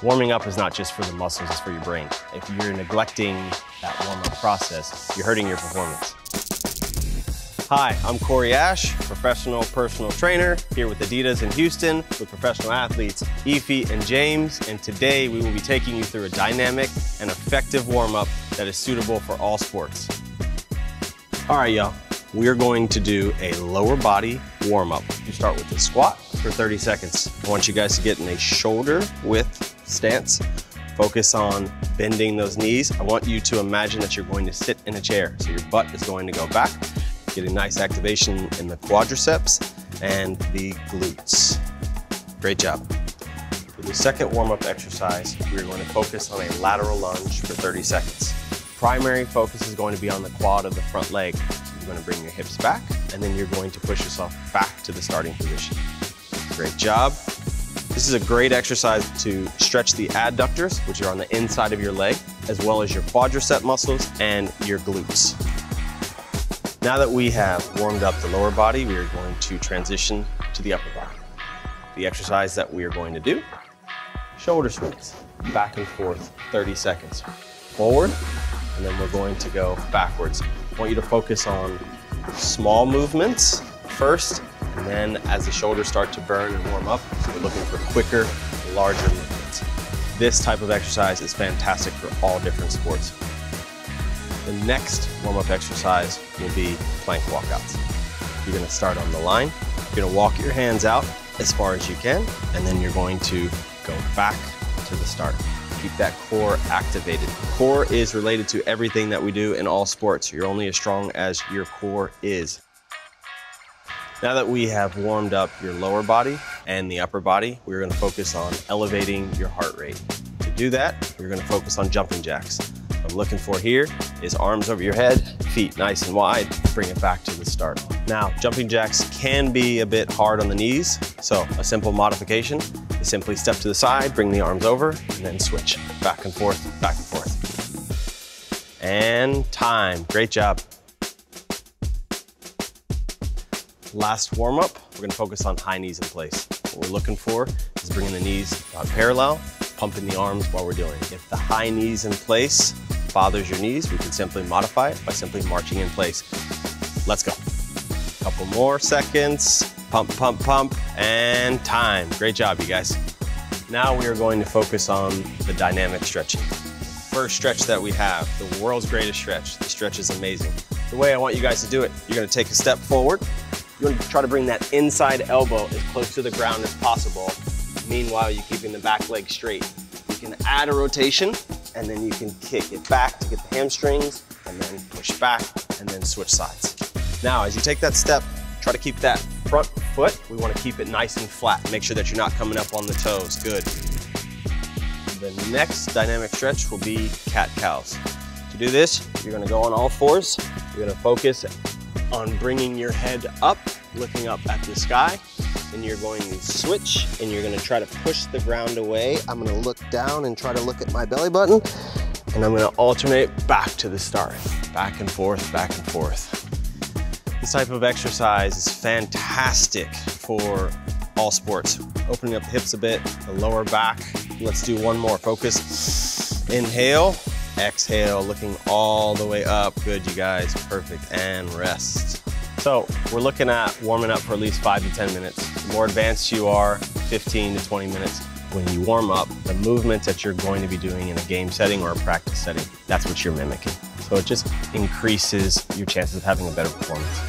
Warming up is not just for the muscles, it's for your brain. If you're neglecting that warm-up process, you're hurting your performance. Hi, I'm Corey Ashe, professional personal trainer here with Adidas in Houston with professional athletes Efi and James, and today we will be taking you through a dynamic and effective warm-up that is suitable for all sports. All right, y'all, we're going to do a lower body warm-up. You start with a squat for 30 seconds. I want you guys to get in a shoulder width stance. Focus on bending those knees. I want you to imagine that you're going to sit in a chair. So your butt is going to go back, getting nice activation in the quadriceps and the glutes. Great job. For the second warm-up exercise, we're going to focus on a lateral lunge for 30 seconds. Primary focus is going to be on the quad of the front leg. So you're going to bring your hips back, and then you're going to push yourself back to the starting position. Great job. This is a great exercise to stretch the adductors, which are on the inside of your leg, as well as your quadricep muscles and your glutes. Now that we have warmed up the lower body, we are going to transition to the upper body. The exercise that we are going to do, shoulder swings, back and forth, 30 seconds. Forward, and then we're going to go backwards. I want you to focus on small movements first, and then as the shoulders start to burn and warm up, we're looking for quicker, larger movements. This type of exercise is fantastic for all different sports. The next warm-up exercise will be plank walkouts. You're going to start on the line. You're going to walk your hands out as far as you can, and then you're going to go back to the start. Keep that core activated. Core is related to everything that we do in all sports. You're only as strong as your core is. Now that we have warmed up your lower body and the upper body, we're going to focus on elevating your heart rate. To do that, we're going to focus on jumping jacks. What I'm looking for here is arms over your head, feet nice and wide, bring it back to the start. Now, jumping jacks can be a bit hard on the knees, so a simple modification is simply step to the side, bring the arms over, and then switch. Back and forth, back and forth. And time, great job. Last warm-up, we're gonna focus on high knees in place. What we're looking for is bringing the knees parallel, pumping the arms while we're doing it. If the high knees in place bothers your knees, we can simply modify it by simply marching in place. Let's go. Couple more seconds. Pump, pump, pump, and time. Great job, you guys. Now we are going to focus on the dynamic stretching. First stretch that we have, the world's greatest stretch. The stretch is amazing. The way I want you guys to do it, you're gonna take a step forward. You're gonna try to bring that inside elbow as close to the ground as possible. Meanwhile, you're keeping the back leg straight. You can add a rotation, and then you can kick it back to get the hamstrings, and then push back, and then switch sides. Now, as you take that step, try to keep that front foot. We want to keep it nice and flat. Make sure that you're not coming up on the toes. Good. The next dynamic stretch will be cat-cows. To do this, you're gonna go on all fours. You're gonna focus on bringing your head up, looking up at the sky. Then you're going to switch, and you're gonna try to push the ground away. I'm gonna look down and try to look at my belly button, and I'm gonna alternate back to the start. Back and forth, back and forth. This type of exercise is fantastic for all sports. Opening up the hips a bit, the lower back. Let's do one more. Focus. Inhale, exhale, looking all the way up. Good, you guys, perfect, and rest. So we're looking at warming up for at least 5 to 10 minutes. The more advanced you are, 15 to 20 minutes. When you warm up, the movements that you're going to be doing in a game setting or a practice setting, that's what you're mimicking. So it just increases your chances of having a better performance.